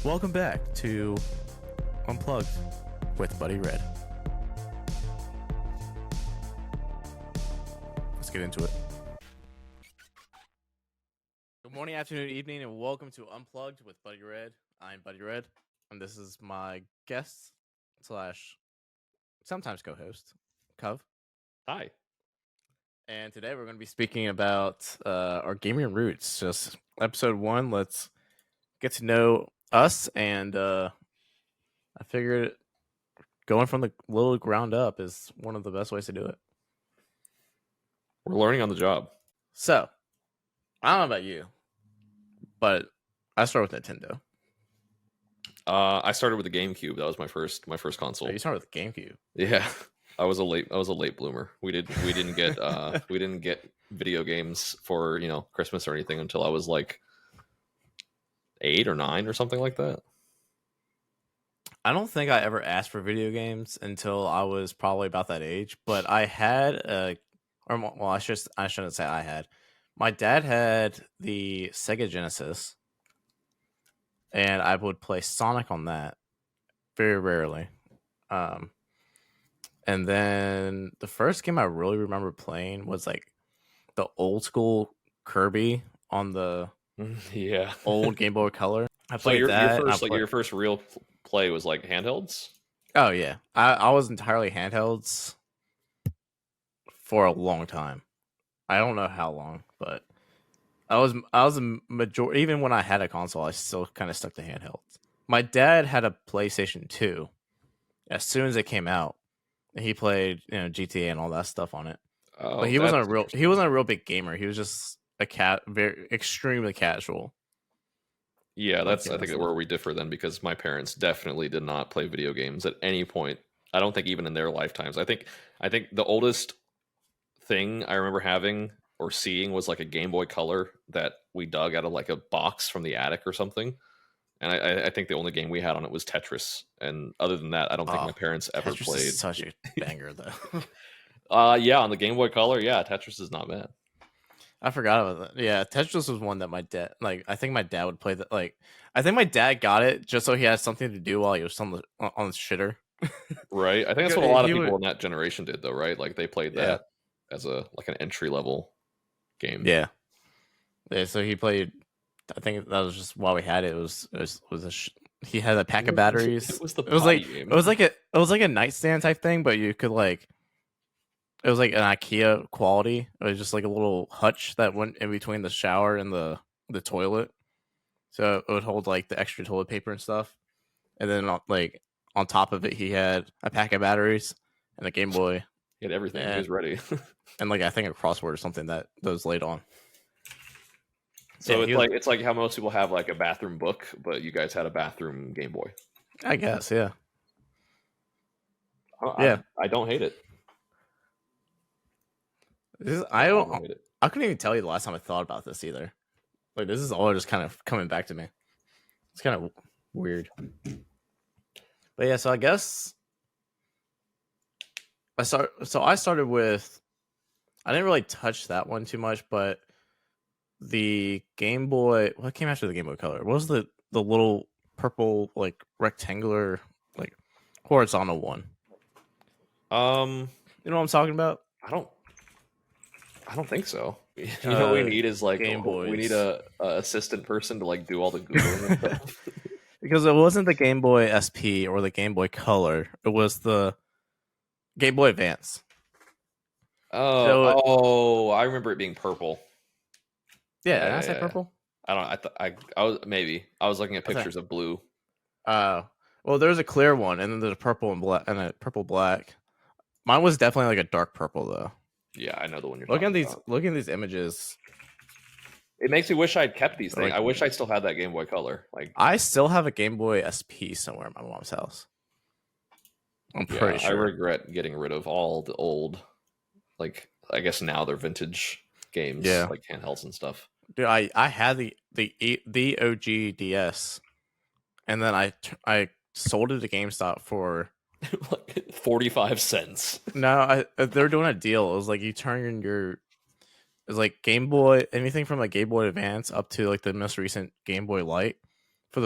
Welcome back to Unplugged with Buddyred. Let's get into it. Good morning, afternoon, evening, and welcome to Unplugged with Buddyred. I'm Buddyred, and this is my guest slash sometimes co-host, Cov. Hi. And today we're going to be speaking about our gaming roots. Just episode 1. Let's get to know us, and I figured going from the little ground up is one of the best ways to do it. We're learning on the job. So, I don't know about you, but I started with Nintendo. I started with the GameCube. That was my first console. Oh, you started with the GameCube. Yeah, I was a late bloomer. We didn't get video games for Christmas or anything until I was like 8 or 9 or something like that. I don't think I ever asked for video games until I was probably about that age, but I had I shouldn't say I had. My dad had the Sega Genesis, and I would play Sonic on that very rarely. And then the first game I really remember playing was like the old school Kirby on the old Game Boy Color. I played your first real play was like handhelds. Oh yeah, I was entirely handhelds for a long time. I don't know how long, but I was a majority. Even when I had a console, I still kind of stuck to handhelds. My dad had a PlayStation 2 as soon as it came out, and he played GTA and all that stuff on it. Oh, but he wasn't a real big gamer. He was just very extremely casual. Yeah, I think where we differ then, because my parents definitely did not play video games at any point. I don't think even in their lifetimes. I think the oldest thing I remember having or seeing was like a Game Boy Color that we dug out of like a box from the attic or something. And I think the only game we had on it was Tetris. And other than that, I don't think my parents ever Tetris played. Is such a banger though. Yeah, on the Game Boy Color, yeah, Tetris is not bad. I forgot about that. Yeah, Tetris was one that my dad I think my dad would play that. I think my dad got it just so he had something to do while he was on the shitter. Right. I think that's what a lot of people in that generation did, though, right? Like they played that as an entry level game. Yeah. Yeah. So he played. I think that was just while we had it. He had a pack of batteries. It was game. It was like a nightstand type thing, but you could it was like an IKEA quality. It was just like a little hutch that went in between the shower and the toilet. So it would hold like the extra toilet paper and stuff. And then on top of it, he had a pack of batteries and a Game Boy. He had everything. He was ready. And I think a crossword or something that was laid on. So it's like how most people have like a bathroom book, but you guys had a bathroom Game Boy. I guess, yeah. I don't hate it. I couldn't even tell you the last time I thought about this either. Like this is all just kind of coming back to me. It's kind of weird. But yeah, so I guess I started with, I didn't really touch that one too much, but the Game Boy, what came after the Game Boy Color? What was the little purple like rectangular like horizontal one? You know what I'm talking about? I don't think so. You know what we need is like Game Boys. We need a assistant person to like do all the Googling and stuff. Because it wasn't the Game Boy SP or the Game Boy Color. It was the Game Boy Advance. I remember it being purple. Yeah, did I say purple? I was looking at pictures of blue. Well, there's a clear one, and then there's a purple and black, and a purple black. Mine was definitely like a dark purple though. Yeah, I know the one you're talking about. Look at these images. It makes me wish I'd kept these things. I wish I still had that Game Boy Color. Like I still have a Game Boy SP somewhere in my mom's house. I'm pretty sure. I regret getting rid of all the old, like I guess now they're vintage games, like handhelds and stuff. Dude, I had the OG DS, and then I sold it to GameStop for like 45 cents. No, they're doing a deal. It was like you turn it's like Game Boy, anything from like Game Boy Advance up to like the most recent Game Boy Light for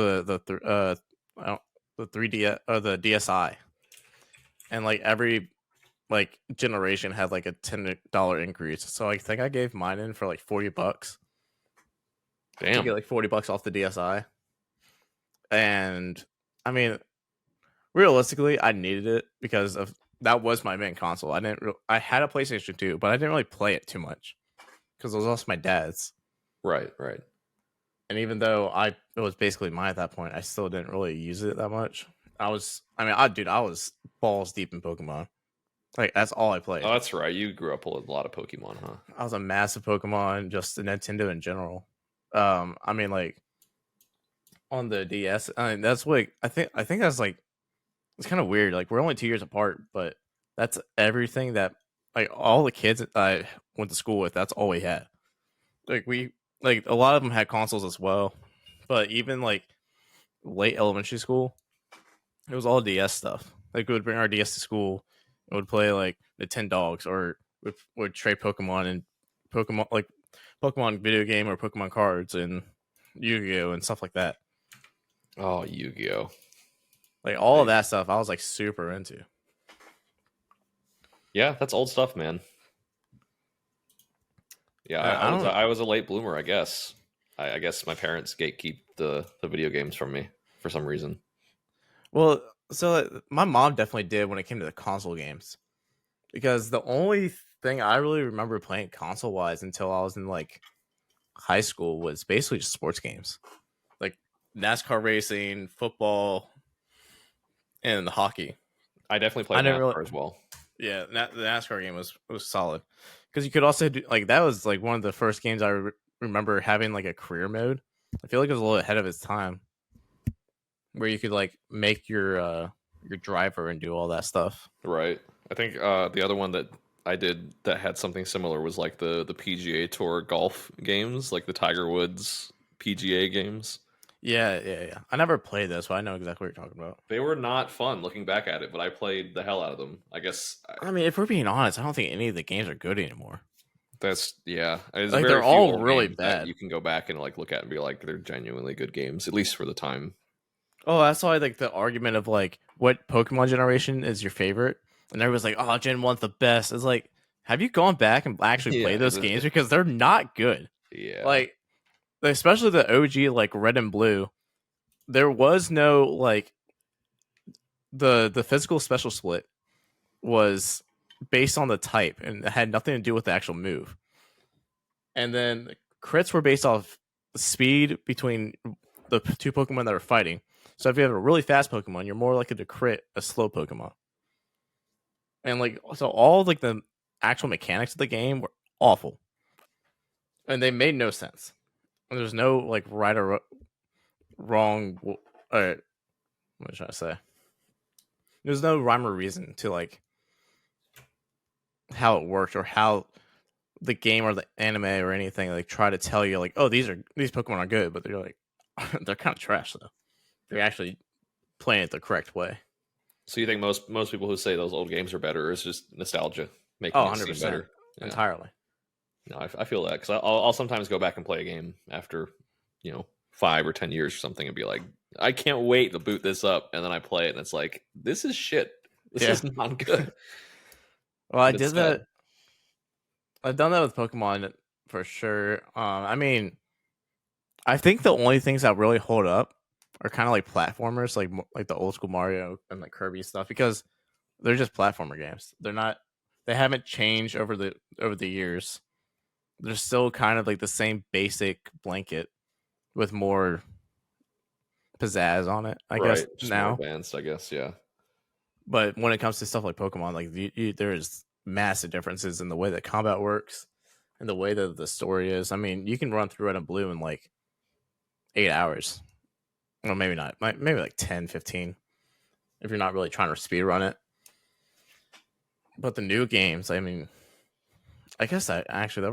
I don't, the 3D or the DSi, and like every like generation had like a $10 increase. So I think I gave mine in for like $40 to Damn. get like $40 off the DSi. And I mean, realistically, I needed it because of that was my main console. I had a PlayStation 2, but I didn't really play it too much because it was also my dad's. Right. And even though it was basically mine at that point, I still didn't really use it that much. I was balls deep in Pokemon. Like that's all I played. Oh, that's right. You grew up with a lot of Pokemon, huh? I was a massive Pokemon, just the Nintendo in general. I mean, like on the DS, I mean, that's what I think that's like it's kind of weird. Like we're only 2 years apart, but that's everything that like all the kids I went to school with. That's all we had. Like a lot of them had consoles as well, but even like late elementary school, it was all DS stuff. Like we would bring our DS to school and would play like the 10 Dogs or would trade Pokemon and Pokemon video game or Pokemon cards and Yu-Gi-Oh and stuff like that. Oh, Yu-Gi-Oh. Like all of that stuff I was like super into. Yeah, that's old stuff, man. Yeah, I was a late bloomer, I guess. I guess my parents gatekeep the video games from me for some reason. Well, so my mom definitely did when it came to the console games. Because the only thing I really remember playing console wise until I was in like high school was basically just sports games. Like NASCAR racing, football, and hockey. I definitely played NASCAR as well. Yeah, the NASCAR game was solid. Because you could also do like that was like one of the first games I remember having like a career mode. I feel like it was a little ahead of its time. Where you could like make your driver and do all that stuff. Right. I think the other one that I did that had something similar was like the PGA Tour golf games, like the Tiger Woods PGA games. Yeah. I never played this, but I know exactly what you're talking about. They were not fun looking back at it, but I played the hell out of them. I guess. I mean, if we're being honest, I don't think any of the games are good anymore. That's yeah. Like they're all really bad. You can go back and like look at and be like, they're genuinely good games, at least for the time. Oh, that's why like the argument of like what Pokemon generation is your favorite, and everyone's like, "Oh, Gen 1's the best." It's like, have you gone back and actually played those games because they're not good? Yeah, like especially the OG like Red and Blue. There was no like the physical special split was based on the type and it had nothing to do with the actual move. And then crits were based off speed between the two Pokemon that were fighting. So if you have a really fast Pokemon, you're more likely to crit a slow Pokemon. And like so all like the actual mechanics of the game were awful. And they made no sense. And there's no like right or wrong what should I say? There's no rhyme or reason to like how it worked or how the game or the anime or anything like try to tell you like, oh, these Pokemon are good, but they're like they're kind of trash though. They're actually playing it the correct way. So you think most people who say those old games are better is just nostalgia making it seem better? Yeah. Entirely. No, I feel that because I'll sometimes go back and play a game after 5 or 10 years or something and be like, I can't wait to boot this up, and then I play it and it's like, this is shit. This is not good. Well, I did that. I've done that with Pokemon for sure. I mean, I think the only things that really hold up are kind of like platformers, like the old school Mario and like Kirby stuff, because they're just platformer games. They haven't changed over the years. They're still kind of like the same basic blanket with more pizzazz on it, I guess. Just now more advanced, I guess, yeah. But when it comes to stuff like Pokemon, like there's massive differences in the way that combat works and the way that the story is. I mean, you can run through Red and Blue in like 8 hours. Well, maybe not. Maybe like 10, 15 if you're not really trying to speed run it. But the new games, I mean, I guess they're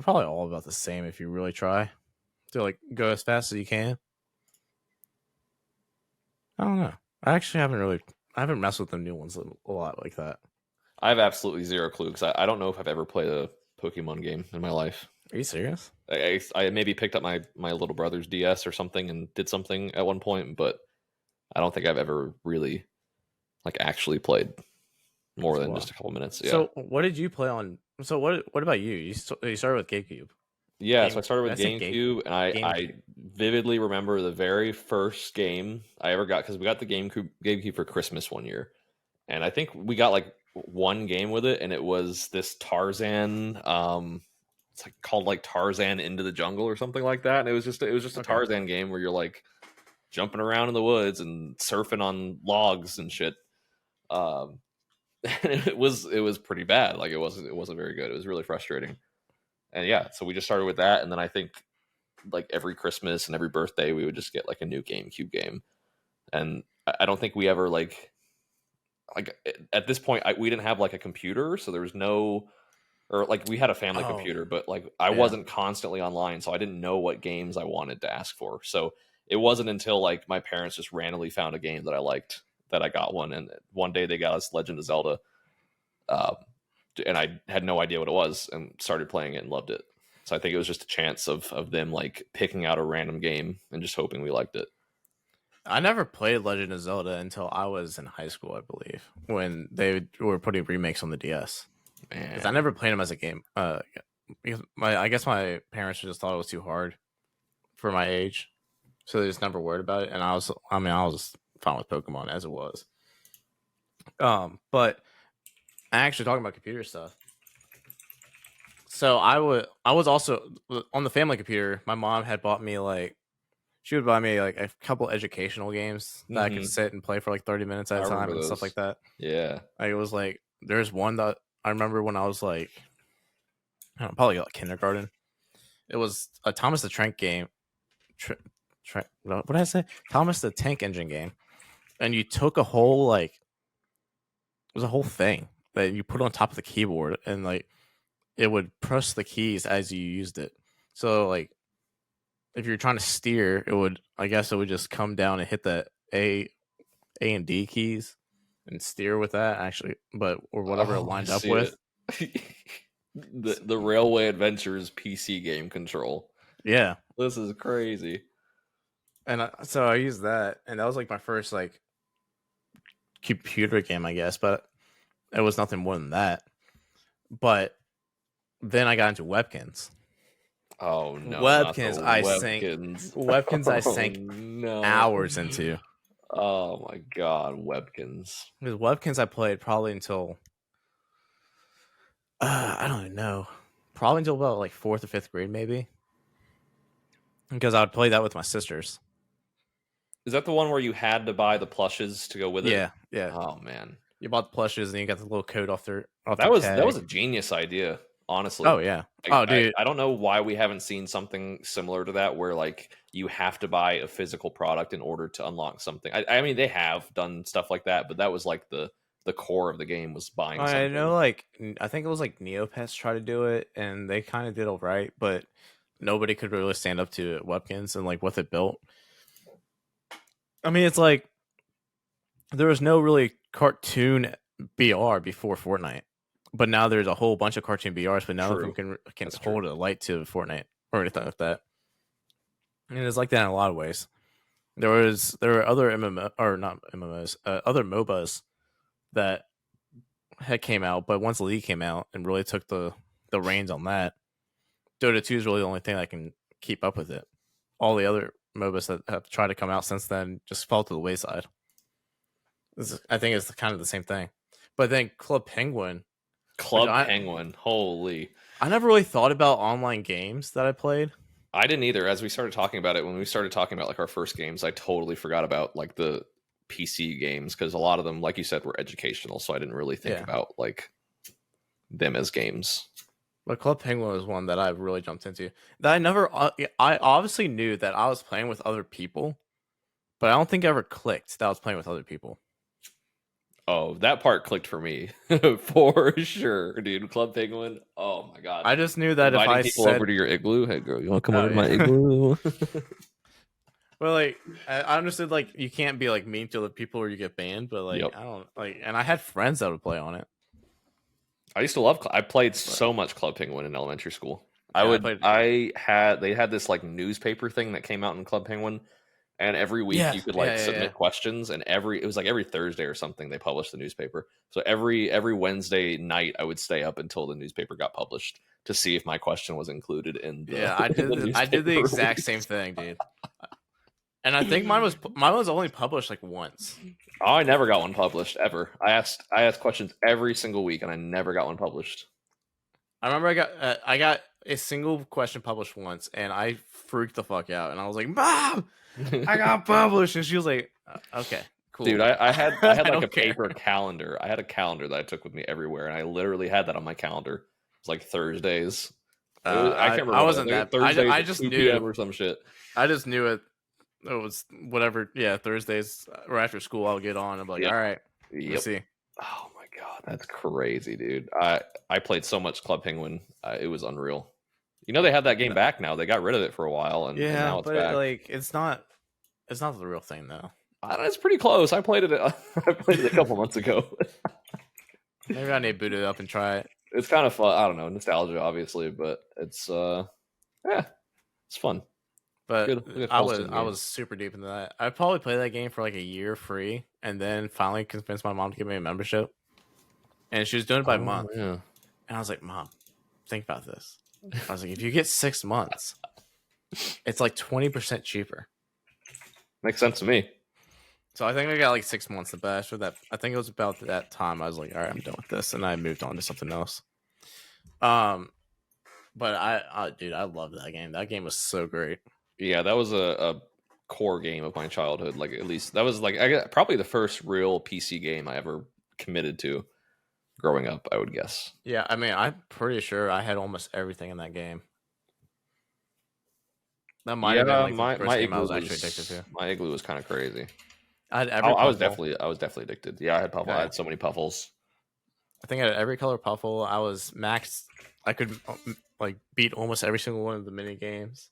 probably all about the same if you really try to like go as fast as you can. I don't know. I haven't messed with the new ones a lot like that. I have absolutely zero clue because I don't know if I've ever played a Pokemon game in my life. Are you serious? I maybe picked up my little brother's DS or something and did something at one point, but I don't think I've ever really like actually played more than just a couple minutes. Yeah. So what did you play on? So what about you? You started with GameCube. Yeah, so I started with I think GameCube, and I GameCube. vividly remember the very first game I ever got because we got the GameCube for Christmas one year, and I think we got like one game with it, and it was this Tarzan. It's like called like Tarzan Into the Jungle or something like that, and it was just a Tarzan game where you're like jumping around in the woods and surfing on logs and shit. Um, it was pretty bad. Like it wasn't very good. It was really frustrating. And yeah, so we just started with that, and then I think like every Christmas and every birthday we would just get like a new GameCube game. And I don't think we ever like at this point we didn't have like a computer, so there was no, or like we had a family computer, but like I wasn't constantly online, so I didn't know what games I wanted to ask for. So it wasn't until like my parents just randomly found a game that I liked that I got one, and one day they got us Legend of Zelda. And I had no idea what it was and started playing it and loved it. So I think it was just a chance of them like picking out a random game and just hoping we liked it. I never played Legend of Zelda until I was in high school, I believe, when they were putting remakes on the DS. Because I never played them as a game. Because I guess my parents just thought it was too hard for my age, so they just never worried about it. And I was fine with Pokemon as it was. But actually talking about computer stuff. So I was also on the family computer. My mom had bought me she would buy me like a couple educational games that I could sit and play for like 30 minutes at a time and stuff like that. Yeah. Like it was like there's one that I remember when I was like I don't know, probably like kindergarten. It was a Thomas the Tank game. What did I say? Thomas the Tank Engine game. And you took a whole it was a whole thing that you put on top of the keyboard, and like it would press the keys as you used it. So like if you're trying to steer, it would just come down and hit the A and D keys and steer with that actually, or whatever it lined up with. the Railway Adventures PC game control. Yeah, this is crazy. And so I used that, and that was like my first like computer game, I guess, but it was nothing more than that. But then I got into Webkins. Oh no! Webkins, I sank hours into. Oh my god, Webkins! Because Webkins I played probably until I don't even know, probably until about like 4th or 5th grade, maybe. Because I would play that with my sisters. Is that the one where you had to buy the plushes to go with it? Yeah. Oh man, you bought the plushes and you got the little code off their. That was a genius idea, honestly. Oh yeah. Dude, I don't know why we haven't seen something similar to that, where like you have to buy a physical product in order to unlock something. I mean, they have done stuff like that, but that was like the core of the game was buying. I know, like I think it was like Neopets tried to do it, and they kind of did all right, but nobody could really stand up to Webkins and like what it built. I mean, it's like there was no really cartoon BR before Fortnite, but now there's a whole bunch of cartoon BRs. But none of them can hold a light to Fortnite or anything like that. And it's like that in a lot of ways. There were other other MOBAs that had came out, but once League came out and really took the reins on that, Dota 2 is really the only thing that can keep up with it. All the other MOBAs that have tried to come out since then just fall to the wayside. I think it's kind of the same thing. But then Club Penguin. Holy. I never really thought about online games that I played. I didn't either. As we started talking about it, when we started talking about like our first games, I totally forgot about like the PC games, because a lot of them, like you said, were educational. So I didn't really think about like them as games. But Club Penguin was one that I really jumped into. That I obviously knew that I was playing with other people, but I don't think I ever clicked that I was playing with other people. Oh, that part clicked for me for sure, dude. Club Penguin. Oh my god! I just knew that inviting if I people said over to your igloo, hey girl, you want to come over to my igloo? Well, like I understood, like you can't be like mean to other people or you get banned, but like I don't like, and I had friends that would play on it. I used to love. I played so much Club Penguin in elementary school. They had this like newspaper thing that came out in Club Penguin, and every week you could like submit questions, and it was like every Thursday or something they published the newspaper. So every Wednesday night I would stay up until the newspaper got published to see if my question was included in the I did the exact same thing, dude. And I think mine was only published like once. Oh, I never got one published ever. I asked questions every single week, and I never got one published. I remember I got a single question published once, and I freaked the fuck out, and I was like, "Mom, I got published," and she was like, "Okay, cool." Dude, I had like a paper calendar. I had a calendar that I took with me everywhere, and I literally had that on my calendar. It was like Thursdays. I can't remember. I wasn't that. Thursdays I just 2 knew PM or some shit. I just knew it. It was whatever. Yeah, Thursdays or after school, I'll get on. I'm like, all right, let's see. Oh my god, that's crazy, dude. I played so much Club Penguin. It was unreal. You know they have that game back now. They got rid of it for a while, and now it's back. Like it's not the real thing though. It's pretty close. I played it. I played it a couple months ago. Maybe I need to boot it up and try it. It's kind of fun. I don't know, nostalgia, obviously, but it's it's fun. But I was super deep into that. I probably played that game for like a year free, and then finally convinced my mom to give me a membership. And she was doing it by month. Yeah. And I was like, "Mom, think about this." I was like, "If you get 6 months, it's like 20% cheaper." Makes sense to me. So I think I got like 6 months. But after that, I think it was about that time I was like, "All right, I'm done with this," and I moved on to something else. But dude, I love that game. That game was so great. Yeah, that was a core game of my childhood. Like at least that was like probably the first real PC game I ever committed to growing up, I would guess. Yeah, I mean, I'm pretty sure I had almost everything in that game. That might have been like the first game I was actually addicted to. My Igloo was kind of crazy. I was definitely addicted. Yeah, I had Puffle. I had so many Puffles. I think I had every color Puffle. I was maxed. I could like beat almost every single one of the mini games.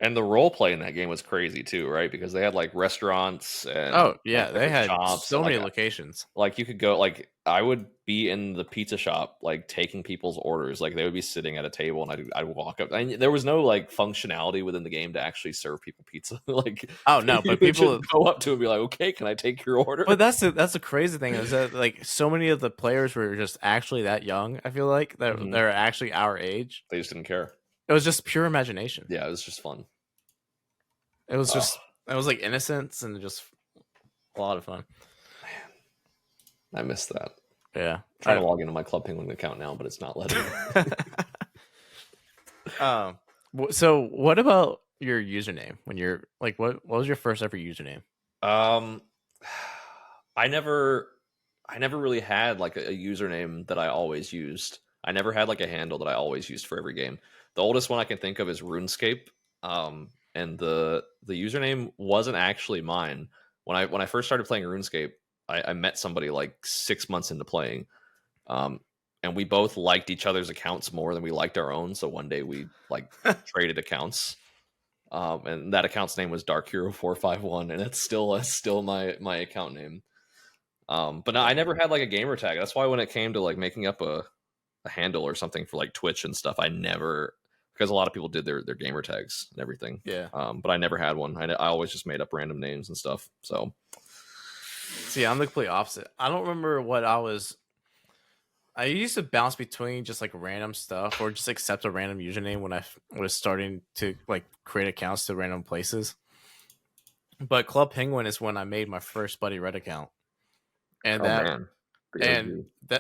And the role play in that game was crazy too, right? Because they had like restaurants and they had so many locations. Like you could go, like I would be in the pizza shop, like taking people's orders. Like they would be sitting at a table, and I'd walk up. And there was no like functionality within the game to actually serve people pizza. Like but people go up to and be like, "Okay, can I take your order?" But that's the crazy thing is that like so many of the players were just actually that young. I feel like they're actually our age. They just didn't care. It was just pure imagination. Yeah, it was just fun. It was it was like innocence and just a lot of fun. Man, I missed that. Yeah. I'm trying to log into my Club Penguin account now, but it's not letting me. So what about your username when you're like, what was your first ever username? I never really had like a username that I always used. I never had like a handle that I always used for every game. The oldest one I can think of is RuneScape. And the username wasn't actually mine. When I first started playing RuneScape, I met somebody like 6 months into playing. And we both liked each other's accounts more than we liked our own. So one day we like traded accounts. And that account's name was Dark Hero 451, and it's still my account name. But no, I never had like a gamer tag. That's why when it came to like making up a handle or something for like Twitch and stuff, I never, because a lot of people did their gamer tags and everything. Yeah. But I never had one. I always just made up random names and stuff. So. See, I'm the complete opposite. I don't remember what I used to bounce between just like random stuff or just accept a random username when I was starting to like create accounts to random places. But Club Penguin is when I made my first Buddyred account. And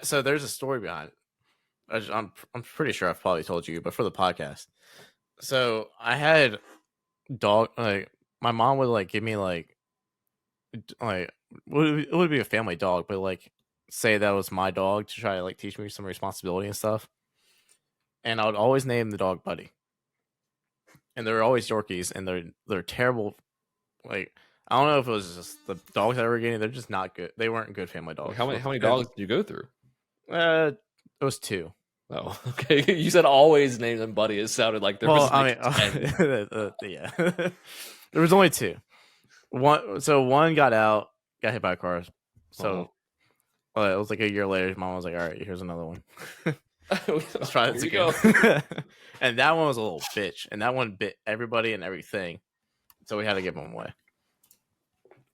so there's a story behind it. I'm pretty sure I've probably told you, but for the podcast. So I had dog, like my mom would like give me like it would be a family dog, but like say that was my dog to try to like teach me some responsibility and stuff. And I would always name the dog Buddy. And they're always Yorkies, and they're terrible. Like I don't know if it was just the dogs that I were getting. They're just not good. They weren't good family dogs. How many dogs did you go through? It was 2. Oh, okay. You said always name them Buddy. It sounded like there was. Yeah. There was only 2. One got out, got hit by a car. So it was like a year later. Mom was like, "All right, here's another one." Let's try this again. And that one was a little bitch, and that one bit everybody and everything. So we had to give them away.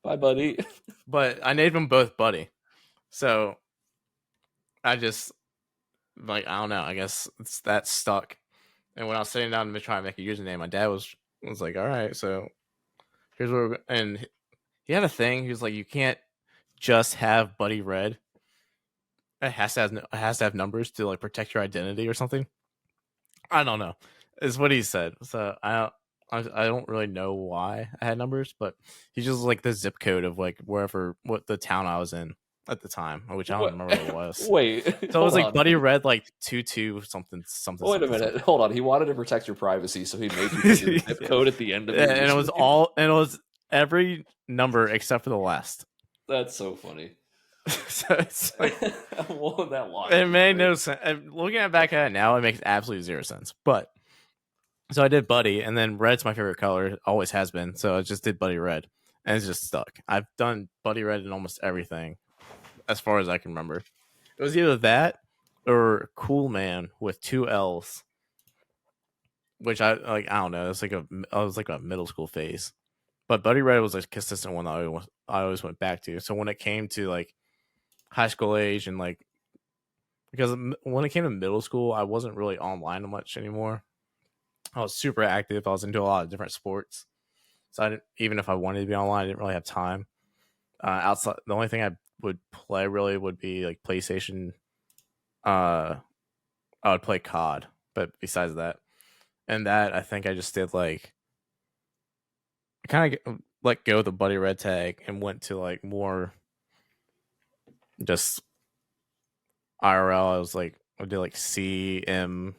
Bye, Buddy. But I named them both Buddy. So I just I don't know. I guess that stuck. And when I was sitting down to try to make a username, my dad was like, "All right, so here's what we're," and he had a thing. He was like, "You can't just have Buddy Red. It has to have numbers to like protect your identity or something." I don't know. Is what he said. So I don't really know why I had numbers, but he just like the zip code of like what the town I was in at the time, which I don't remember what it was. Wait, so it was like Buddy Red like 22 something. Wait a minute, hold on. He wanted to protect your privacy, so he made you put your zip code at the end of it. And it was every number except for the last. That's so funny. So it's like that line. It made no sense. Looking back at it now, it makes absolutely zero sense. But so I did Buddy, and then red's my favorite color, always has been. So I just did Buddy Red, and it's just stuck. I've done Buddy Red in almost everything, as far as I can remember. It was either that or Cool Man with 2 L's, which I don't know. It's like I was like a middle school phase, but Buddy Red was a consistent one that I always went back to. So when it came to like high school age and like, because when it came to middle school, I wasn't really online much anymore. I was super active. I was into a lot of different sports, so even if I wanted to be online, I didn't really have time. Outside, the only thing I would play really would be like PlayStation. I would play COD, but besides that, and that I think I just did like, I kind of let go of the Buddy Red tag and went to like more just IRL. I did like CM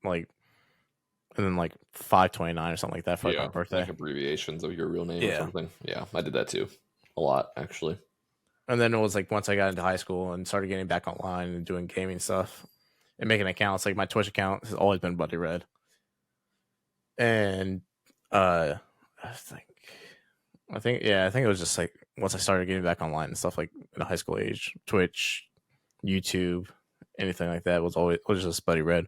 like, and then like 529 or something like that for my birthday. Like abbreviations of your real name or something. Yeah, I did that too. A lot, actually. And then it was like once I got into high school and started getting back online and doing gaming stuff and making accounts, like my Twitch account has always been Buddy Red. And I think it was just like once I started getting back online and stuff like in high school age, Twitch, YouTube, anything like that was just Buddy Red.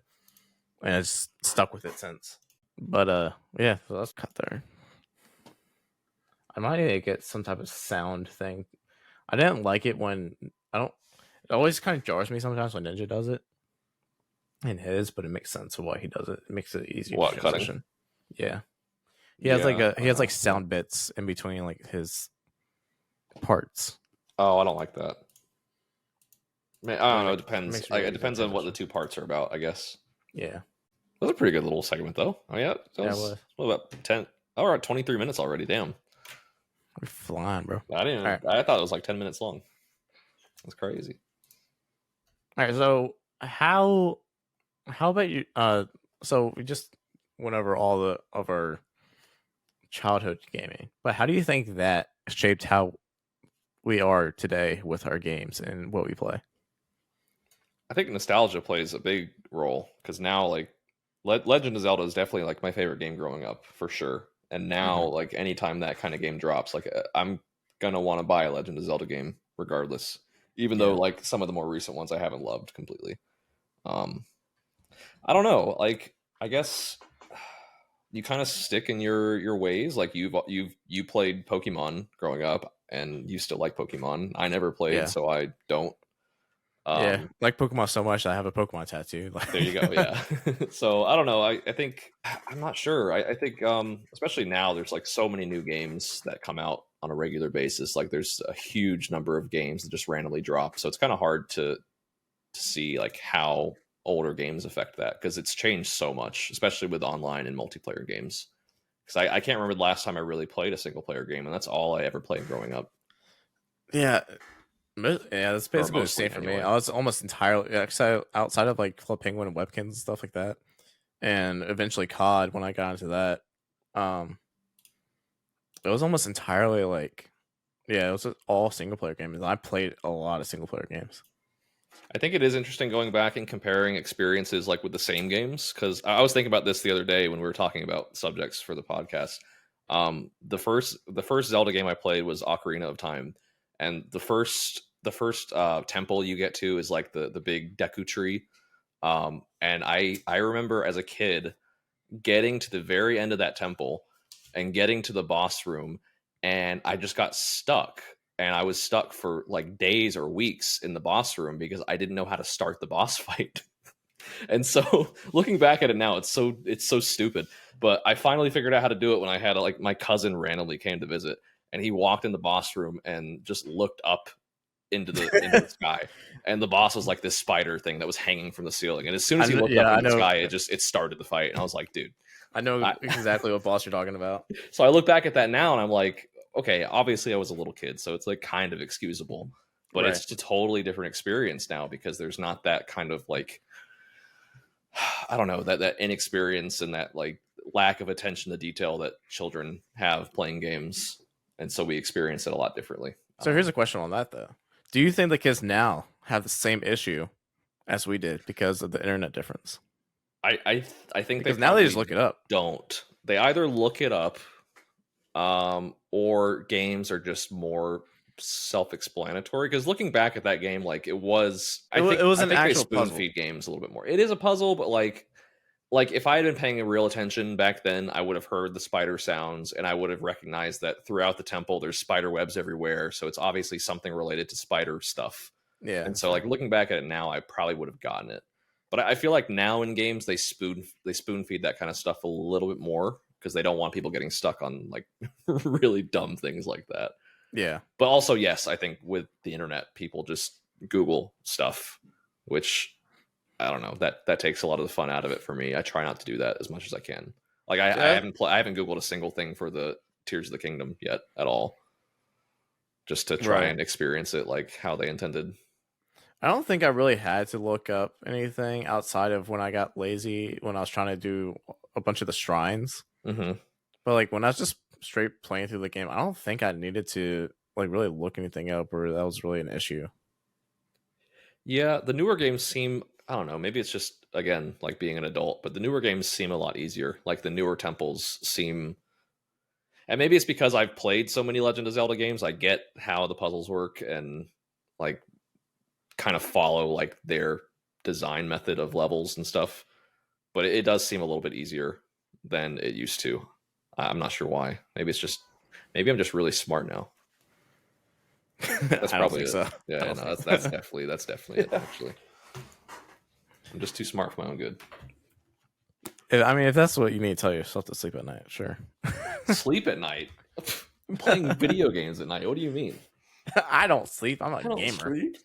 And it's stuck with it since. But yeah, so let's cut there. I might get some type of sound thing. I didn't like it when it always kind of jars me sometimes when Ninja does it in his, but it makes sense of why he does it. It makes it easier to transition. Yeah. He has like sound bits in between like his parts. Oh, I don't like that. I don't know. It depends. It depends on what the two parts are about, I guess. Yeah. That was a pretty good little segment, though. Oh, yeah. It was. What about 10? Oh, we're at 23 minutes already. Damn. We're flying, bro. I thought it was like 10 minutes long. That's crazy. All right. So how about you? So we just went over all of our childhood gaming, but how do you think that shaped how we are today with our games and what we play? I think nostalgia plays a big role because now, like, Legend of Zelda is definitely like my favorite game growing up for sure. And now, like, anytime that kind of game drops, like, I'm gonna want to buy a Legend of Zelda game regardless, even though like some of the more recent ones I haven't loved completely. I don't know. Like, I guess you kind of stick in your ways. Like you played Pokemon growing up, and you still like Pokemon. I never played, so I don't. Like Pokemon so much I have a Pokemon tattoo. There you go. Yeah. So I don't know. I think I'm not sure. I think especially now there's like so many new games that come out on a regular basis. Like there's a huge number of games that just randomly drop. So it's kind of hard to see like how older games affect that, because it's changed so much, especially with online and multiplayer games. Because I can't remember the last time I really played a single player game, and that's all I ever played growing up. Yeah, that's basically the same for me. I was almost entirely outside of like Club Penguin and Webkins and stuff like that, and eventually COD when I got into that. It was almost entirely like, it was all single player games. I played a lot of single player games. I think it is interesting going back and comparing experiences like with the same games, because I was thinking about this the other day when we were talking about subjects for the podcast. The first Zelda game I played was Ocarina of Time, and the first temple you get to is like the big Deku tree, And I remember as a kid getting to the very end of that temple and getting to the boss room, and I just got stuck. And I was stuck for like days or weeks in the boss room because I didn't know how to start the boss fight. And so looking back at it now, it's so stupid. But I finally figured out how to do it when I had like my cousin randomly came to visit, and he walked in the boss room and just looked up into the sky, and the boss was like this spider thing that was hanging from the ceiling. And as soon as he looked up in the sky, it started the fight. And I was like, dude, I know exactly what boss you're talking about. So I look back at that now and I'm like, okay, obviously I was a little kid, so it's like kind of excusable, but it's a totally different experience now because there's not that kind of like, I don't know, that inexperience and that like lack of attention to detail that children have playing games. And so we experience it a lot differently. So here's a question on that though. Do you think the kids now have the same issue as we did because of the internet difference? I think because now they just look it up. Don't they either look it up, or games are just more self-explanatory? Because looking back at that game, like it was an actual spoon feed games a little bit more. It is a puzzle, but like if I had been paying real attention back then, I would have heard the spider sounds and I would have recognized that throughout the temple there's spider webs everywhere, so it's obviously something related to spider stuff. Yeah. And so like looking back at it now, I probably would have gotten it. But I feel like now in games they spoon feed that kind of stuff a little bit more because they don't want people getting stuck on like really dumb things like that. Yeah. But also, yes, I think with the internet, people just Google stuff, which I don't know, that takes a lot of the fun out of it for me. I try not to do that as much as I can. Like I haven't Googled a single thing for the Tears of the Kingdom yet at all, just to try and experience it like how they intended. I don't think I really had to look up anything outside of when I got lazy when I was trying to do a bunch of the shrines. Mm-hmm. But like when I was just straight playing through the game, I don't think I needed to like really look anything up or that was really an issue. Yeah, the newer games seem, I don't know, maybe it's just again like being an adult, but the newer games seem a lot easier. Like the newer temples seem, and maybe it's because I've played so many Legend of Zelda games, I get how the puzzles work and like kind of follow like their design method of levels and stuff, but it does seem a little bit easier than it used to. I'm not sure why. Maybe I'm just really smart now. That's probably so. Yeah, no, that's definitely it. Actually, I'm just too smart for my own good. I mean, if that's what you need to tell yourself to sleep at night, sure. Sleep at night? I'm playing video games at night. What do you mean? I don't sleep. I'm a gamer. Sleep?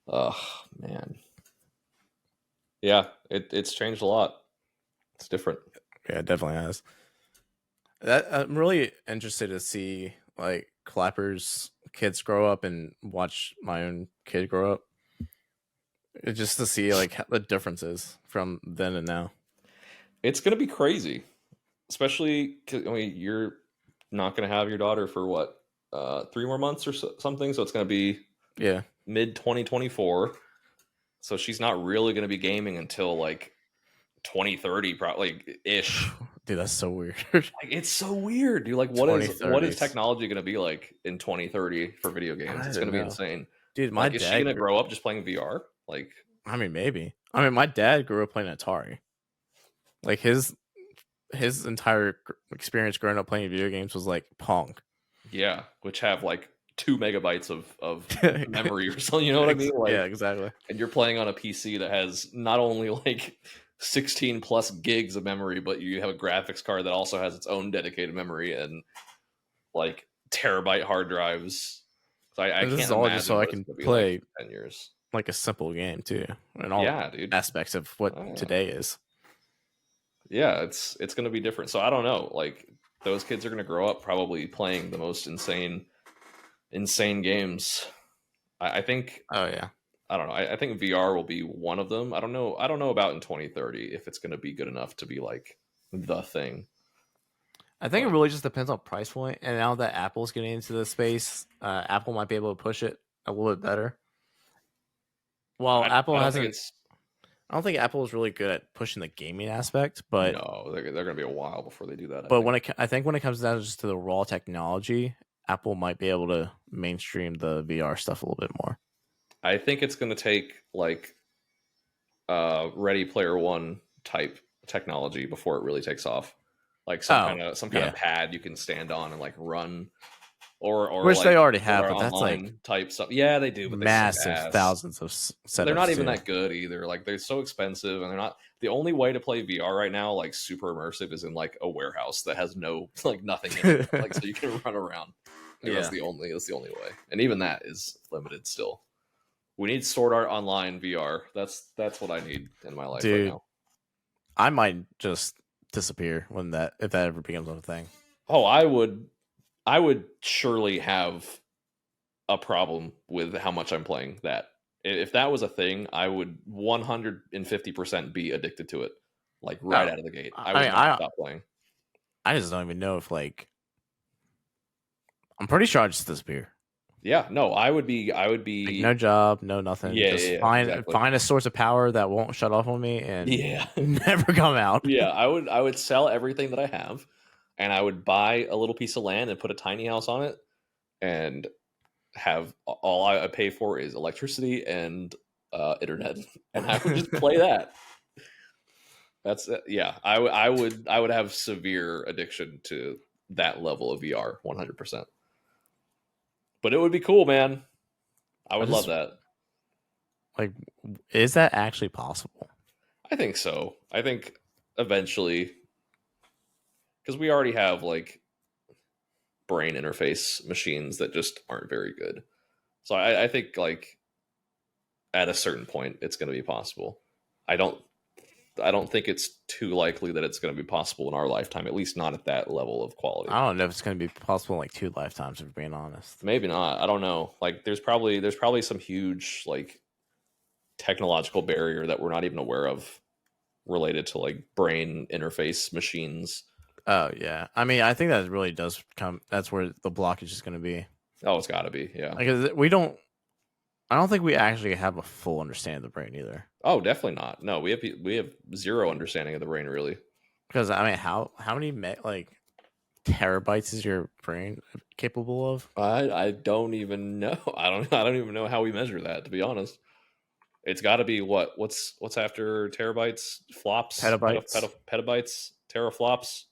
Oh man, yeah, it's changed a lot. It's different. Yeah, it definitely has. I'm really interested to see like Clapper's kids grow up and watch my own kid grow up. Just to see like the differences from then and now. It's gonna be crazy, especially because I mean you're not gonna have your daughter for what 3 more months or something, so it's gonna be mid 2024. So she's not really gonna be gaming until like 2030 probably ish. Dude, that's so weird. Like it's so weird, dude. Like what is technology going to be like in 2030 for video games? It's going to be insane. Dude, my dad is she going to grow up just playing VR? Like I mean maybe. I mean my dad grew up playing Atari. Like his entire experience growing up playing video games was like Pong. Yeah, which have like 2 megabytes of memory or something, you know what I mean? Like, yeah, exactly. And you're playing on a PC that has not only like 16 plus gigs of memory, but you have a graphics card that also has its own dedicated memory and like terabyte hard drives. So I can't is all just so I can play like 10 years. Like a simple game too, and all aspects of what today is. Yeah, it's going to be different. So I don't know. Like those kids are going to grow up probably playing the most insane games. I think. Oh yeah. I don't know. I think VR will be one of them. I don't know about in 2030 if it's going to be good enough to be like the thing. I think it really just depends on price point. And now that Apple's getting into the space, Apple might be able to push it a little bit better. Well, Apple hasn't. I don't think Apple is really good at pushing the gaming aspect, but no, they're going to be a while before they do that. But I think when it comes down just to the raw technology, Apple might be able to mainstream the VR stuff a little bit more. I think it's going to take like Ready Player One type technology before it really takes off. Like Oh, some kind yeah. of pad you can stand on and like run, or Which they like already there have, are but that's like online type stuff. Yeah, they do, but they suck massive ass. thousands of They're not setups even too. that good either. Like they're so expensive, and they're not. The only way to play VR right now, like super immersive, is in like a warehouse that has no like nothing in it, like so you can run around. Like Yeah, that's the only way, and even that is limited still. We need Sword Art Online VR. That's what I need in my life right dude, now. I might just disappear when that if that ever becomes a thing. Oh, I would surely have a problem with how much I'm playing that. If that was a thing, I would 150% be addicted to it, like right Oh, out of the gate. I I would mean, not stop playing. I just don't even know if like I'm pretty sure I just disappear. Yeah, no, I would Like no be. job, no nothing. Just Yeah, exactly. find a source of power that won't shut off on me and Yeah, never come out. yeah. I would sell everything that I have, and I would buy a little piece of land and put a tiny house on it, and have all I pay for is electricity and internet, and I would just play that. That's yeah. I would have severe addiction to that level of VR, 100%. But it would be cool, man. I I would love just that. like, is that actually possible? I think so. I think eventually, because we already have like brain interface machines that just aren't very good. So I think like at a certain point, it's going to be possible. I don't I don't think it's too likely that it's going to be possible in our lifetime, at least not at that level of quality. I don't know if it's going to be possible in like 2 lifetimes. If we're being honest, Maybe not. I don't know. Like there's probably some huge like technological barrier that we're not even aware of related to like brain interface machines. oh yeah. I mean, I think that really does come. That's where the blockage is going to be. Oh, it's got to be. Yeah. Like we don't. I don't think we actually have a full understanding of the brain either. Oh, definitely not. No, we have zero understanding of the brain really. Because I mean, how many like terabytes is your brain capable of? I don't even know. I don't even know how we measure that, to be honest. It's got to be what's after terabytes, flops, Petabytes. petabytes, teraflops,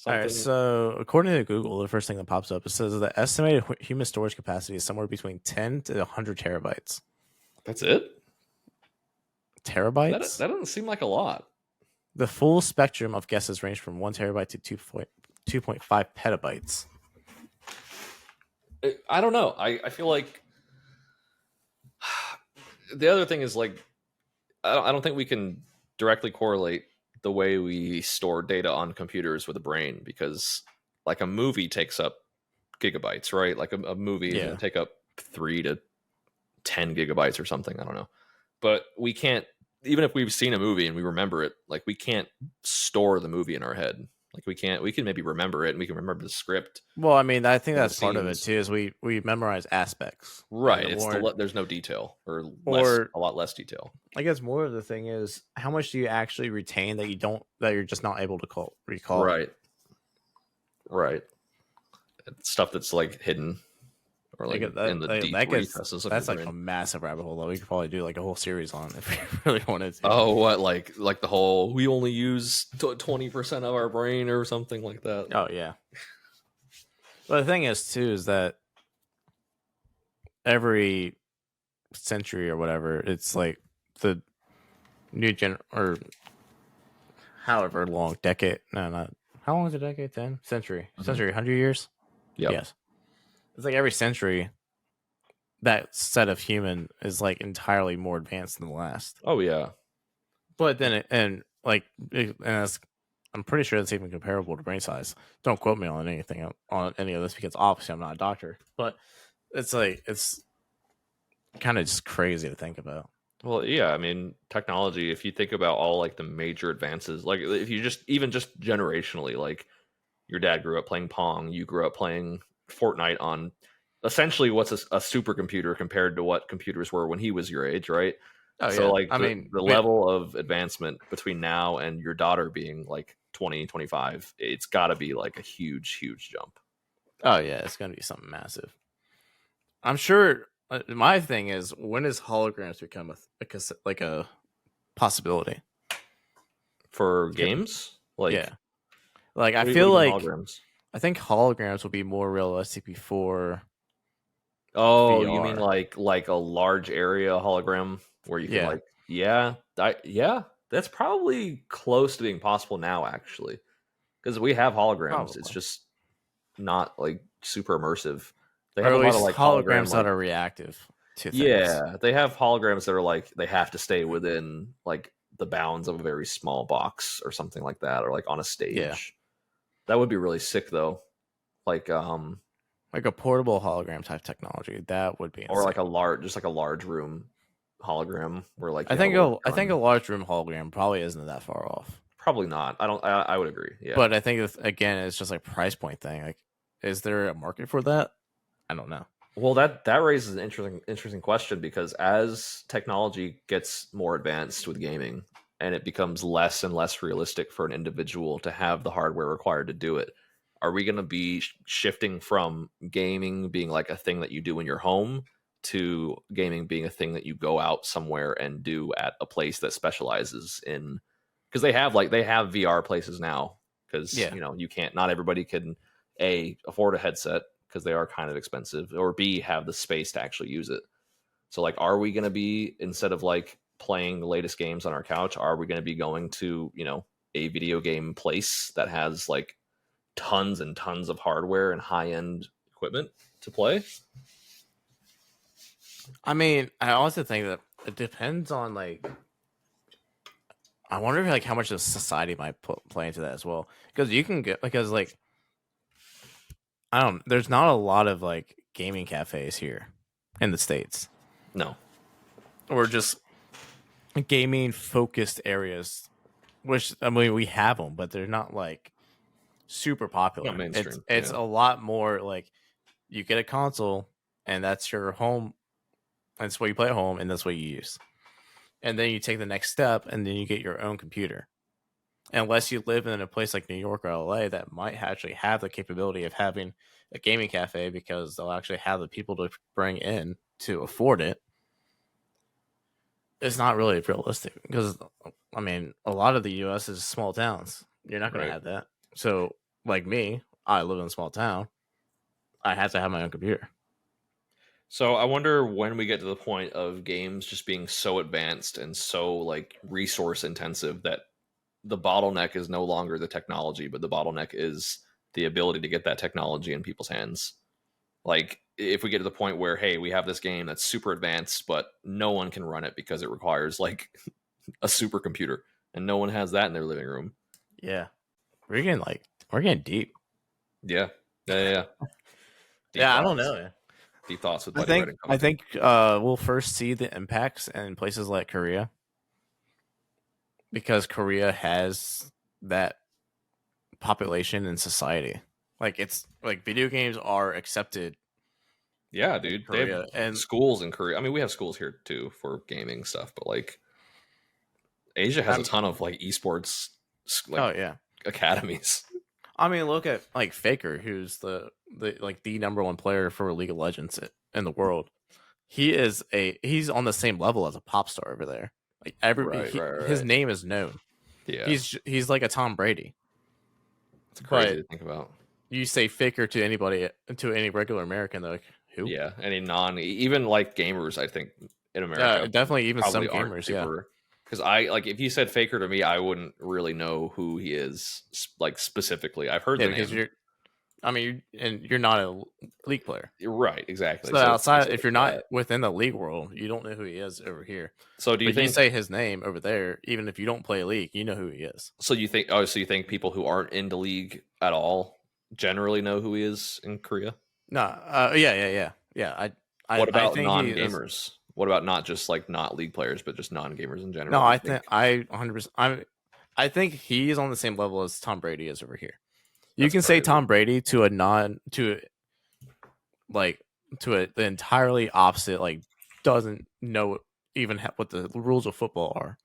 All right. something. So according to Google, the first thing that pops up it says the estimated human storage capacity is somewhere between 10 to 100 terabytes. That's it. Terabytes. That doesn't seem like a lot. The full spectrum of guesses range from 1 terabyte to 2.5 petabytes. I don't know. I feel like the other thing is like I don't think we can directly correlate the way we store data on computers with a brain because like a movie takes up gigabytes, right? Like a movie is going Yeah. to take up 3 to 10 gigabytes or something. I don't know, but we can't. Even if we've seen a movie and we remember it, like we can't store the movie in our head. Like we can't. We can maybe remember it and we can remember the script Well, I mean, I think and the that's part of it scenes. too. Is we memorize aspects, and Right. the It's more there's no detail or or a lot less detail. I guess more of the thing is how much do you actually retain that you're just not able to recall. Right. Right. Stuff that's like hidden or like in the deep recesses of your That's like brain. a massive rabbit hole that we could probably do like a whole series on if we really wanted to. Oh, what like the whole we only use 20% of our brain or something like that. Oh yeah. But the thing is too is that every century or whatever, it's like the new or however long decade. No, not how long is a decade? 10 century, Mhm. century, 100 years. Yep. Yes, it's like every century that set of human is like entirely more advanced than the last. Oh yeah. But then and I'm pretty sure it's even comparable to brain size. Don't quote me on anything on any of this because obviously I'm not a doctor. But it's like it's kind of just crazy to think about. Well, yeah, I mean, technology, if you think about all like the major advances, like if you just even just generationally, like your dad grew up playing Pong, you grew up playing Fortnite on essentially what's a supercomputer compared to what computers were when he was your age, right? Oh So yeah, like I mean, the level of advancement between now and your daughter being like 20, 25, it's got to be like a huge jump. oh yeah, it's gonna be something massive. I'm sure. My thing is, when does holograms become like a possibility for games. Like, yeah, like I what do feel you mean like holograms. I think holograms will be more realistic before Oh, you mean VR. like a large area hologram where you can Yeah, like that's probably close to being possible now actually. Because we have holograms. It's probably, just not like super immersive. They or have at a lot of least like hologram holograms that like are reactive to things. yeah, they have holograms that are like they have to stay within like the bounds of a very small box or something like that, or like on a Yeah, stage. That would be really sick though. Like like a portable hologram type technology that would be or like insane. a large just like a large room hologram where like I you have a think little a gun. large room hologram probably isn't that far off. Probably not. I would agree. Yeah. But I think again, it's just like price point thing. Like, is there a market for that? I don't know. Well, that raises an interesting question because as technology gets more advanced with gaming and it becomes less and less realistic for an individual to have the hardware required to do it, are we going to be shifting from gaming being like a thing that you do in your home to gaming being a thing that you go out somewhere and do at a place that specializes in because they have VR places now because Yeah, you can't not everybody can afford a headset because they are kind of expensive, or B, have the space to actually use it. So, like, are we going to be, instead of like playing the latest games on our couch, are we going to be going to, a video game place that has like tons and tons of hardware and high end equipment to play? I mean, I also think that it depends on like. I wonder like how much of society might play into that as well, because you can get because like I don't. There's not a lot of like gaming cafes here in the States, No. or just gaming focused areas. Which I mean, we have them, but they're not like super popular. Not mainstream. It's Yeah. a lot more like you get a console and that's your home. That's what you play at home, and that's what you use. And then you take the next step, and then you get your own computer. Unless you live in a place like New York or LA that might actually have the capability of having a gaming cafe because they'll actually have the people to bring in to afford it. It's not really realistic because, I mean, a lot of the U.S. is small towns. You're not going to Right. have that. So, like me, I live in a small town. I have to have my own computer. So I wonder when we get to the point of games just being so advanced and so like resource intensive that the bottleneck is no longer the technology, but the bottleneck is the ability to get that technology in people's hands. Like if we get to the point where, hey, we have this game that's super advanced, but no one can run it because it requires like a supercomputer, and no one has that in their living room. Yeah, we're getting deep. Yeah, yeah. Deep Yeah, I don't thoughts. know. Deep thoughts with I Buddy Red think and I Covington. think we'll first see the impacts in places like Korea because Korea has that population in society. Like it's like video games are accepted Yeah, in dude. They have Korea, and schools in Korea. I mean, we have schools here too for gaming stuff, but like Asia has a I'm ton of like esports like oh yeah. academies. I mean, look at like Faker, who's the number one player for League of Legends in the world. He's on the same level as a pop star over there. Like Right, right, his right. name is known. Yeah, He's like a Tom Brady. it's crazy But to think about. you say Faker to anybody, to any regular American, they're like, who? Yeah, any even like gamers, I think in America Definitely even some probably aren't gamers. Yeah, super. Because I like if you said Faker to me, I wouldn't really know who he is like specifically. I've heard yeah, the because name. you're not a league player. You're right, exactly. So So it's outside, if like you're not that. within the league world, you don't know who he is over here. So do you But you think? say his name over there, even if you don't play a league, you know who he is. So you think? Oh, so you think people who aren't into league at all generally know who he is in Korea? No, yeah. What I about think he is. non-gamers? What about not just like not league players, but just non-gamers in No, general? You I think? think I 100%. I think he is on the same level as Tom Brady is over here. You That's can say crazy. Tom Brady to a non to like to the entirely opposite, like doesn't know even what the rules of football are.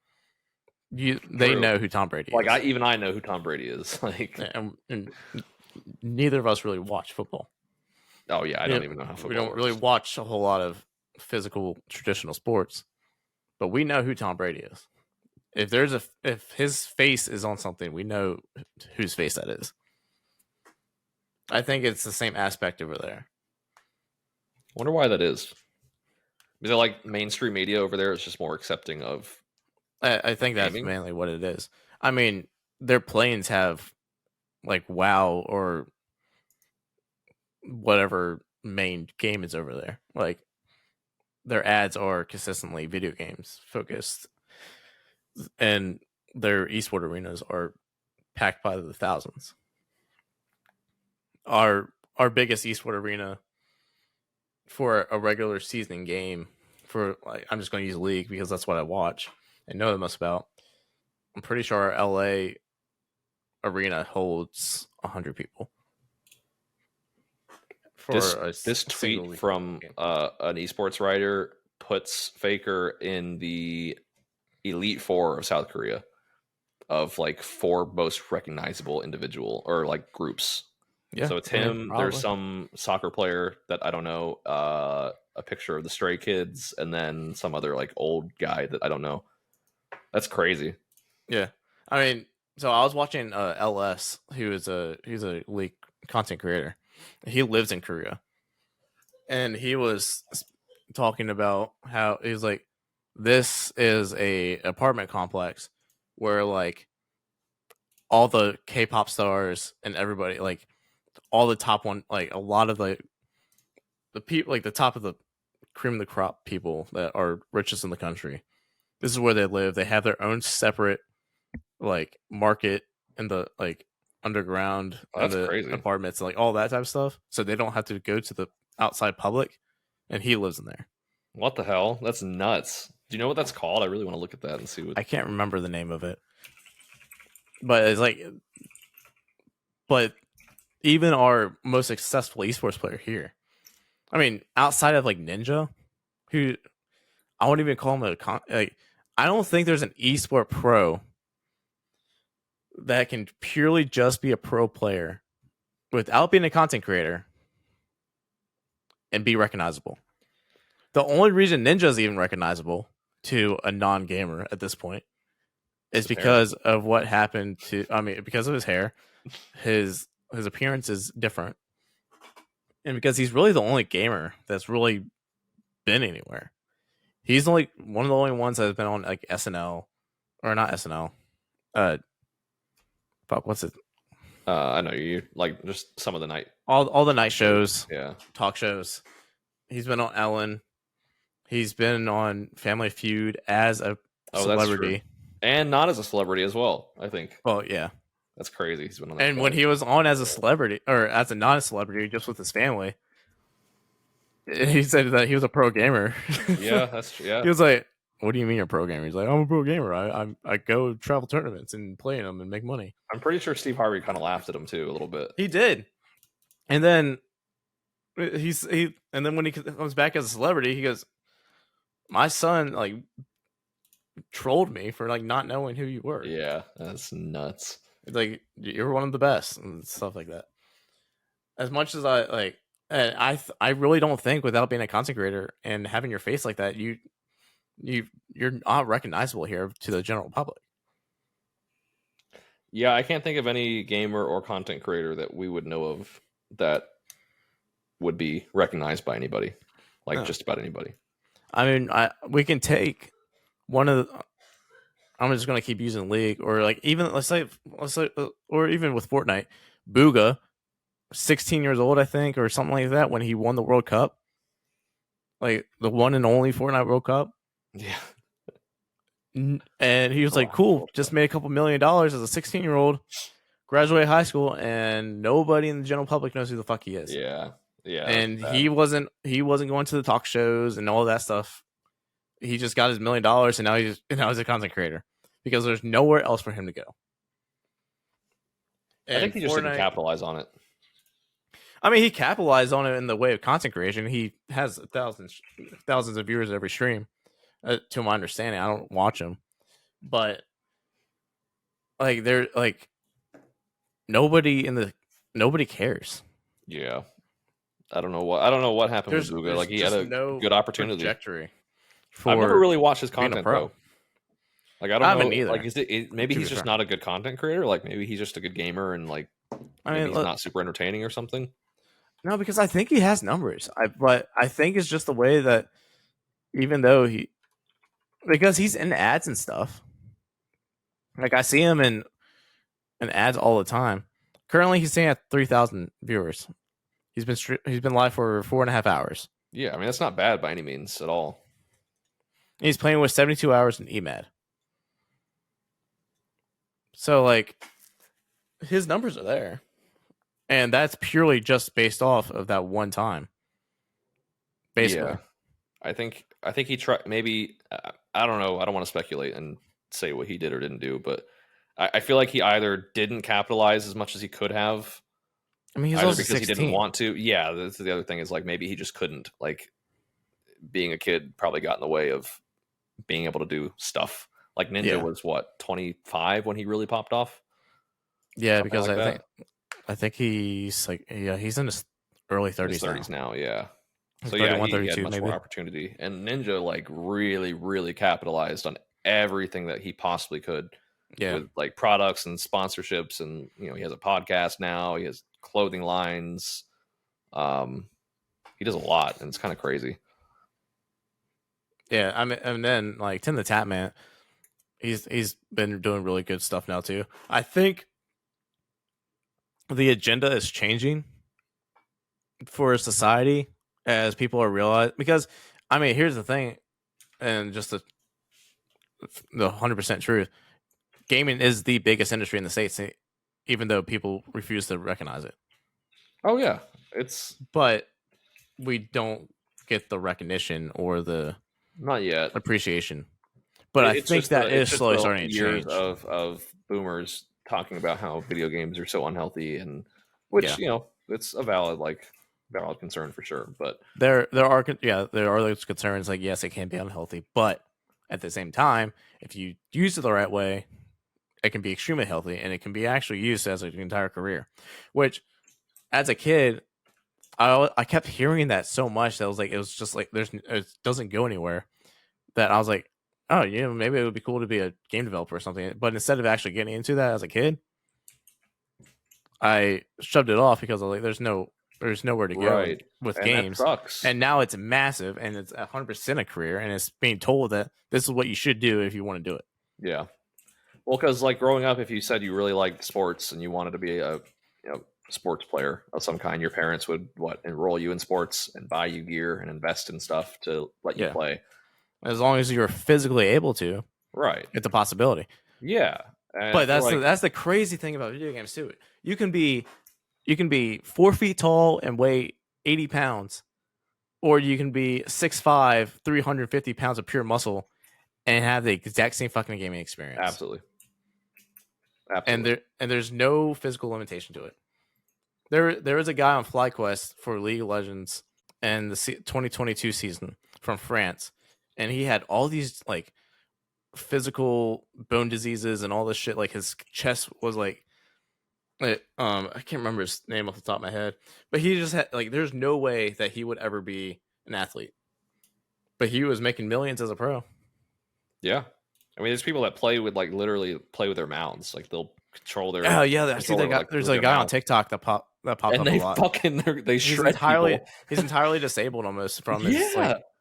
They True. know who Tom Brady Like is, I know who Tom Brady is. Like, and neither of us really watch football. oh yeah, I don't even know how We football don't really works. watch a whole lot of physical traditional sports, but we know who Tom Brady is. if his face is on something, we know whose face that is. I think it's the same aspect over there. Wonder why that is. Is it like mainstream media over there is just more accepting of? I think that's gaming? mainly what it is. I mean, their planes have like WoW or whatever main game is over there. Like their ads are consistently video games focused, and their esport arenas are packed by the thousands. Our biggest esport arena for a regular season game, for like, I'm just going to use League because that's what I watch and know the most about. I'm pretty sure our LA arena holds 100 people. For this tweet from an esports writer puts Faker in the Elite Four of South Korea, of like 4 most recognizable individual or like groups. Yeah, so it's him. Probably. There's some soccer player that I don't know, a picture of the Stray Kids, and then some other like old guy that I don't know. That's crazy. Yeah, I mean, so I was watching LS, he's a League content creator. He lives in Korea, and he was talking about how he's like, this is a apartment complex where like all the K-pop stars and everybody, like all the top one, like a lot of the people, like the top of the cream of the crop people that are richest in the country. This is where they live. They have their own separate like market in the like underground, that's the crazy. Apartments, like all that type of stuff. So they don't have to go to the outside public, and he lives in there. What the hell? That's nuts. Do you know what that's called? I really want to look at that and see what. I can't remember the name of it, but it's like, but even our most successful esports player here, I mean, outside of like Ninja, who I won't even call him like, I don't think there's an esport pro that can purely just be a pro player without being a content creator and be recognizable. The only reason Ninja is even recognizable to a non-gamer at this point is because of what happened to, I mean, because of his hair, his appearance is different, and because he's really the only gamer that's really been anywhere. He's only one of the only ones that's been on like SNL, or not SNL. Fuck, what's it? I know you like just some of the night, all the night shows, yeah, talk shows. He's been on Ellen. He's been on Family Feud as a celebrity, and not as a celebrity as well. I think. Well, yeah, that's crazy. He's been on that. And when he was on as a celebrity or as a non-celebrity, just with his family, he said that he was a pro gamer. Yeah, that's true. Yeah. He was like, "What do you mean you're a pro gamer?" He's like, "I'm a pro gamer. I go travel tournaments and play in them and make money." I'm pretty sure Steve Harvey kind of laughed at him too a little bit. He did, and then and then when he comes back as a celebrity, he goes, "My son like trolled me for like not knowing who you were." Yeah, that's nuts. It's like, you're one of the best and stuff like that. As much as I like, and I really don't think without being a content creator and having your face like that, you're not recognizable here to the general public. Yeah, I can't think of any gamer or content creator that we would know of that would be recognized by anybody, like just about anybody. I mean, we can take one of the, I'm just going to keep using League, or like even let's say, or even with Fortnite, Booga, 16 years old, I think, or something like that, when he won the World Cup, like the one and only Fortnite World Cup. Yeah. And he was like, cool, just made a couple $1 million as a 16-year-old, graduated high school, and nobody in the general public knows who the fuck he is. Yeah. Yeah. And he wasn't going to the talk shows and all that stuff. He just got his $1 million, and now he's a content creator because there's nowhere else for him to go. And I think he just didn't capitalize on it. I mean, he capitalized on it in the way of content creation. He has thousands of viewers every stream, to my understanding. I don't watch him, but like they're like nobody cares. Yeah, I don't know what happened with Booga. Like he had a good opportunity. Trajectory. I've never really watched his content though. Like I I don't haven't know. either. Like maybe he's just not a good content creator. Like maybe he's just a good gamer and like maybe he's not super entertaining or something. No, because I think he has numbers. But I think it's just the way that even though because he's in ads and stuff. Like I see him in ads all the time. Currently, he's staying at 3,000 viewers. He's been live for 4.5 hours. Yeah, I mean that's not bad by any means at all. And he's playing with 72 hours in EMAD. So like, his numbers are there, and that's purely just based off of that one time. Basically, yeah. I think he tried. Maybe I don't know. I don't want to speculate and say what he did or didn't do, but I feel like he either didn't capitalize as much as he could have. I mean, he's either also because 16. he didn't want to. Yeah, that's the other thing is like maybe he just couldn't. Like being a kid probably got in the way of being able to do stuff. Like Ninja was what 25 when he really popped off. Yeah, something because like I think he's like he's in his early 30s now. Yeah. So yeah, he had much more opportunity, and Ninja like really capitalized on everything that he possibly could. Yeah, with like products and sponsorships, and he has a podcast now. He has clothing lines. He does a lot, and it's kind of crazy. Yeah, I mean, and then like Tim the Tap Man, he's been doing really good stuff now too. I think the agenda is changing for society as people are realizing, because I mean, here's the thing, and just the 100% truth, gaming is the biggest industry in the States, even though people refuse to recognize it. Oh yeah, but we don't get the recognition or the not yet appreciation. But I think that is slowly starting to change. Of boomers talking about how video games are so unhealthy, and which it's a valid concern for sure. But there are those concerns. Like yes, it can be unhealthy, but at the same time, if you use it the right way, it can be extremely healthy, and it can be actually used as an entire career. Which, as a kid, I kept hearing that so much that it was just like it doesn't go anywhere. That I was like, oh, maybe it would be cool to be a game developer or something. But instead of actually getting into that as a kid, I shoved it off because I was like, there's nowhere to go with games. That sucks. And now it's massive, and it's 100% a career, and it's being told that this is what you should do if you want to do it. Yeah. Well, because like growing up, if you said you really liked sports and you wanted to be a sports player of some kind, your parents would enroll you in sports and buy you gear and invest in stuff to let you play. As long as you're physically able to, right? It's a possibility. Yeah, but that's the crazy thing about video games too. You can be 4 feet tall and weigh 80 pounds, or you can be 6'5", 350 pounds of pure muscle, and have the exact same fucking gaming experience. Absolutely. And there's no physical limitation to it. There was a guy on FlyQuest for League of Legends and the 2022 season from France, and he had all these like physical bone diseases and all this shit. Like his chest was like, I can't remember his name off the top of my head, but he just had like, there's no way that he would ever be an athlete, but he was making millions as a pro. Yeah, I mean, there's people that play with literally play with their mouths, like they'll control their. Oh yeah, I see that guy. There's a guy on TikTok that popped up a lot. They shred people. He's entirely disabled almost from his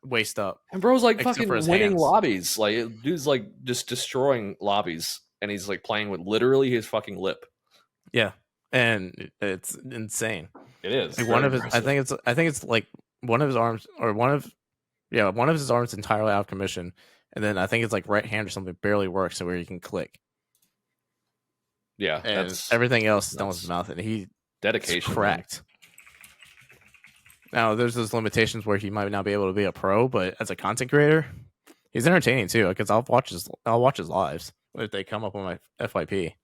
waist up. And bro's like fucking winning lobbies. Like dude's like just destroying lobbies, and he's like playing with literally his fucking lip. Yeah, and it's insane. It is. Like one of his, I think it's like one of his arms or one of his arms entirely out of commission, and then I think it's like right hand or something barely works, so where you can click. Yeah, and everything else is done with his mouth, and he dedication cracked. Now there's those limitations where he might not be able to be a pro, but as a content creator, he's entertaining too. Because I'll watch his lives if they come up on my FYP,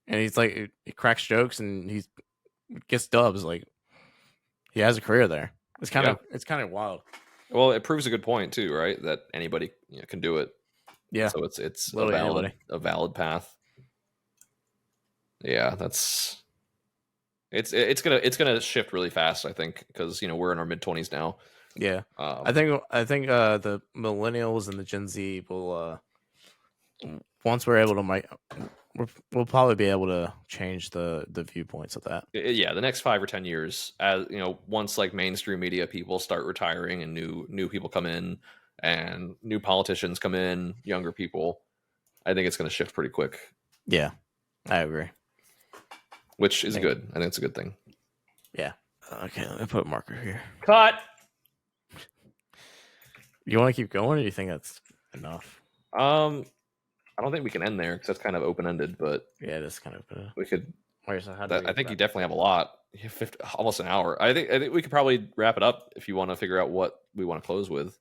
and he's like he cracks jokes and he gets dubs. Like he has a career there. It's kind of wild. Well, it proves a good point too, right? That anybody can do it. Yeah. So it's a valid path. Yeah, it's gonna shift really fast, I think, because we're in our mid-20s now. Yeah, I think the millennials and the Gen Z will once we're able to we'll probably be able to change the viewpoints of that. Yeah, the next 5 or 10 years, as once like mainstream media people start retiring and new people come in and new politicians come in, younger people, I think it's going to shift pretty quick. Yeah, I agree. Which is good. I think it's a good thing. Yeah. Okay, let me put a marker here. Cut. You want to keep going, or do you think that's enough? I don't think we can end there because that's kind of open ended. But yeah, it is kind of. We could. Wait, so I think you definitely have a lot. You have almost an hour. I think we could probably wrap it up if you want to figure out what we want to close with,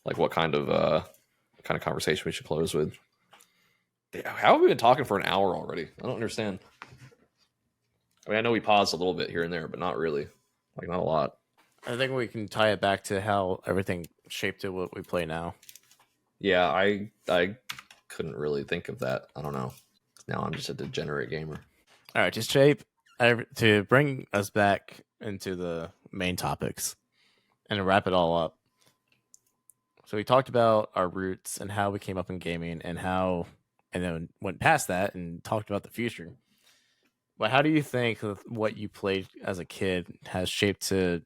like what kind of conversation we should close with. How have we been talking for an hour already? I don't understand. I mean, I know we paused a little bit here and there, but not really. Like, not a lot. I think we can tie it back to how everything shaped to what we play now. Yeah, I couldn't really think of that. I don't know. Now I'm just a degenerate gamer. All right, just shape to bring us back into the main topics and to wrap it all up. So we talked about our roots and how we came up in gaming and then went past that and talked about the future. But how do you think what you played as a kid has shaped to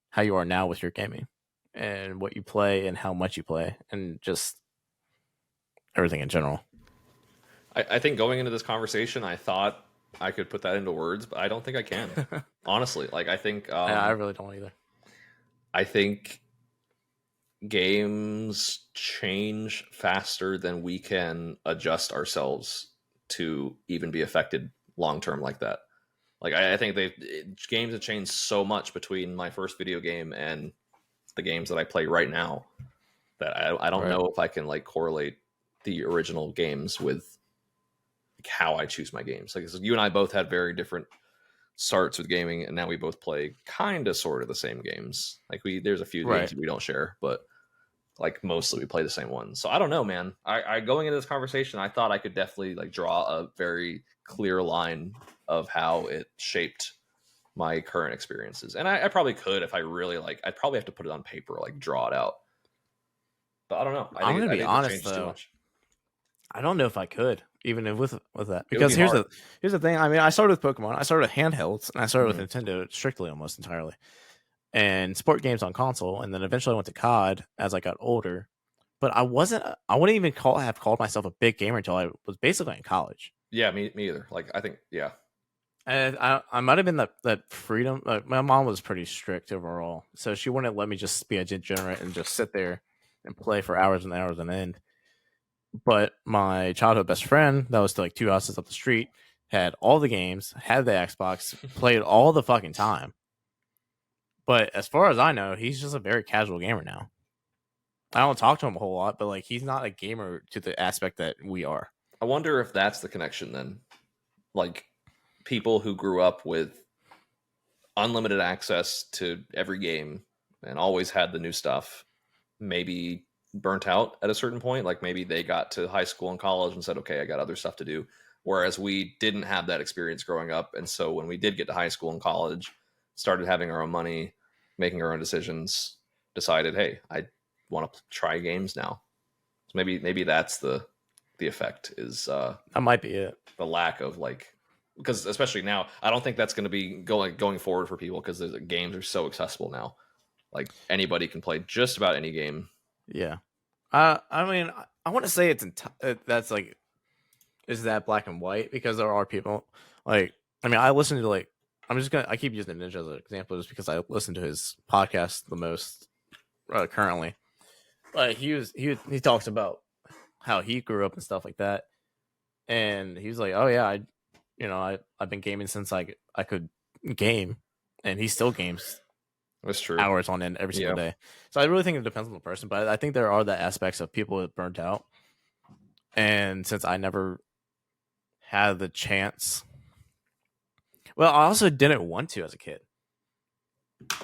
how you are now with your gaming and what you play and how much you play and just everything in general? I think going into this conversation, I thought I could put that into words, but I don't think I can. Honestly, like I think I really don't either. I think games change faster than we can adjust ourselves to even be affected long term like that. Like I think games have changed so much between my first video game and the games that I play right now that I don't know if I can like correlate the original games with like how I choose my games. Like you and I both had very different starts with gaming, and now we both play kind of sort of the same games. Like there's a few games that we don't share, but like mostly we play the same ones. So I don't know, man. I going into this conversation, I thought I could definitely like draw a very clear line of how it shaped my current experiences. And I probably could if I really like. I'd probably have to put it on paper, like draw it out. But I don't know. I'm gonna be honest though. I don't know if I could even with that, because here's the thing. I mean, I started with Pokemon. I started with handhelds, and I started with Nintendo strictly almost entirely, and sport games on console, and then eventually I went to COD as I got older. But I wouldn't even have called myself a big gamer until I was basically in college. Yeah, me either. Like I think, yeah. And I might have been that freedom. My mom was pretty strict overall, so she wouldn't let me just be a degenerate and just sit there and play for hours and hours on end. But my childhood best friend, that was still like 2 houses up the street, had all the games, had the Xbox, played all the fucking time. But as far as I know, he's just a very casual gamer now. I don't talk to him a whole lot, but like he's not a gamer to the aspect that we are. I wonder if that's the connection then. Like people who grew up with unlimited access to every game and always had the new stuff, maybe burnt out at a certain point. Like maybe they got to high school and college and said, okay, I got other stuff to do. Whereas we didn't have that experience growing up. And so when we did get to high school and college, started having our own money, making our own decisions, decided, hey, I want to try games now. So maybe that's the effect is that might be it. The lack of like, because especially now, I don't think that's going to be going forward for people because the games are so accessible now. Like anybody can play just about any game. Yeah. I mean, I want to say that's like, is that black and white? Because there are people like, I mean, I listen to like, I keep using Ninja as an example just because I listen to his podcast the most currently. But he talks about how he grew up and stuff like that, and he was like, oh yeah, I've been gaming since I could game, and he still games. That's true. Hours on end every single day. So I really think it depends on the person, but I think there are the aspects of people that burnt out. And since I never had the chance, well, I also didn't want to as a kid.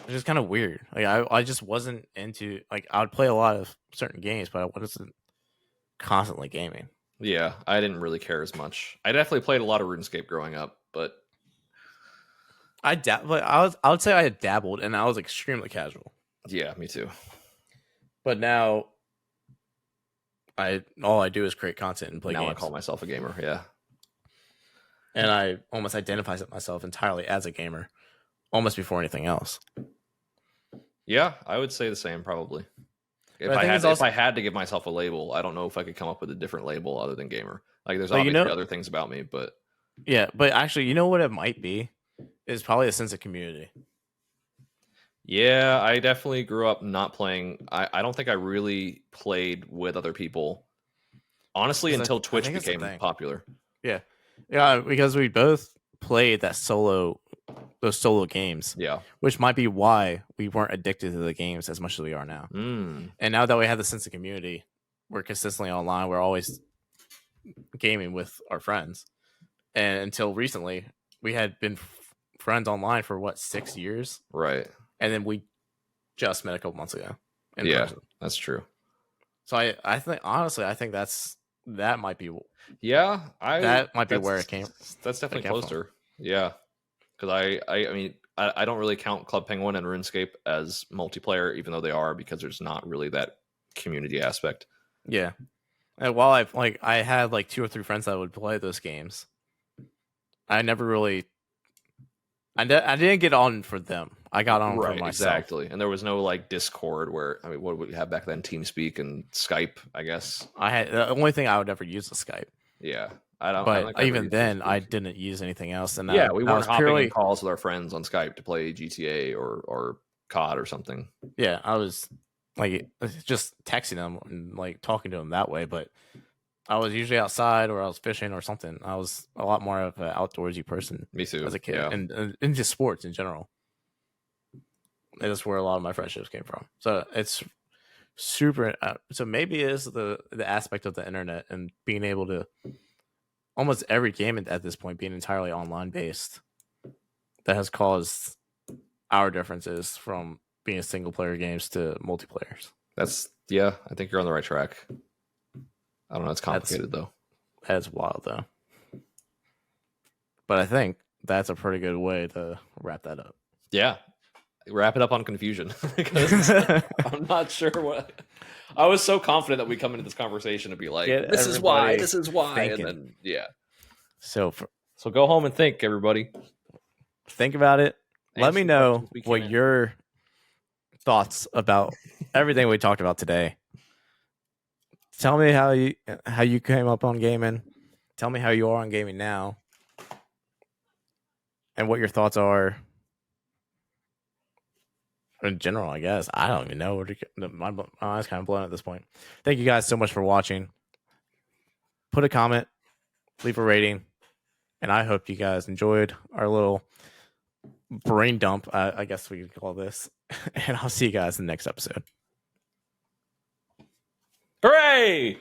Which is kind of weird. Like I just wasn't into, like, I would play a lot of certain games, but I wasn't constantly gaming. Yeah, I didn't really care as much. I definitely played a lot of RuneScape growing up, but I would say I had dabbled, and I was extremely casual. Yeah, me too. But now, all I do is create content and play now games. I call myself a gamer. Yeah. And I almost identify myself entirely as a gamer, almost before anything else. Yeah, I would say the same probably. If I had to give myself a label, I don't know if I could come up with a different label other than gamer. Like there's obviously other things about me, but yeah, but actually, you know what it might be? Is probably a sense of community. Yeah, I definitely grew up not playing. I don't think I really played with other people, honestly, until Twitch became popular. Yeah, because we both played those solo games. Yeah, which might be why we weren't addicted to the games as much as we are now. And now that we have the sense of community, we're consistently online. We're always gaming with our friends. And until recently, we had been friends online for 6 years, right? And then we just met a couple months ago. Yeah, that's true. So I think honestly, I think that might be. Yeah, that might be where it came. That's definitely closer. Yeah, because I mean, I don't really count Club Penguin and RuneScape as multiplayer, even though they are, because there's not really that community aspect. Yeah, and while I had like 2 or 3 friends that would play those games, I never really. I didn't get on for them. I got on for myself. Exactly. And there was no like Discord where, I mean, what would we have back then? TeamSpeak and Skype, I guess. The only thing I would ever use was Skype. Yeah. But even then, I didn't use anything else. And yeah, we weren't hopping in calls with our friends on Skype to play GTA or COD or something. Yeah, I was like just texting them and like talking to them that way. But I was usually outside or I was fishing or something. I was a lot more of an outdoorsy person. Me too. As a kid, yeah. and just sports in general. That's where a lot of my friendships came from. So it's super. So maybe it is the aspect of the internet and being able to almost every game at this point being entirely online based that has caused our differences from being single player games to multiplayers. I think you're on the right track. I don't know. It's complicated though. That's wild though. But I think that's a pretty good way to wrap that up. Yeah. Wrap it up on confusion. Because I'm not sure what. I was so confident that we come into this conversation and be like, this is why. Thinking. And then, yeah. So go home and think, everybody. Think about it. Let me know what your thoughts about everything we talked about today. Tell me how you came up on gaming. Tell me how you are on gaming now. And what your thoughts are in general, I guess. I don't even know. My eyes kind of blown at this point. Thank you guys so much for watching. Put a comment, leave a rating, and I hope you guys enjoyed our little brain dump, I guess we could call this. And I'll see you guys in the next episode. Hooray!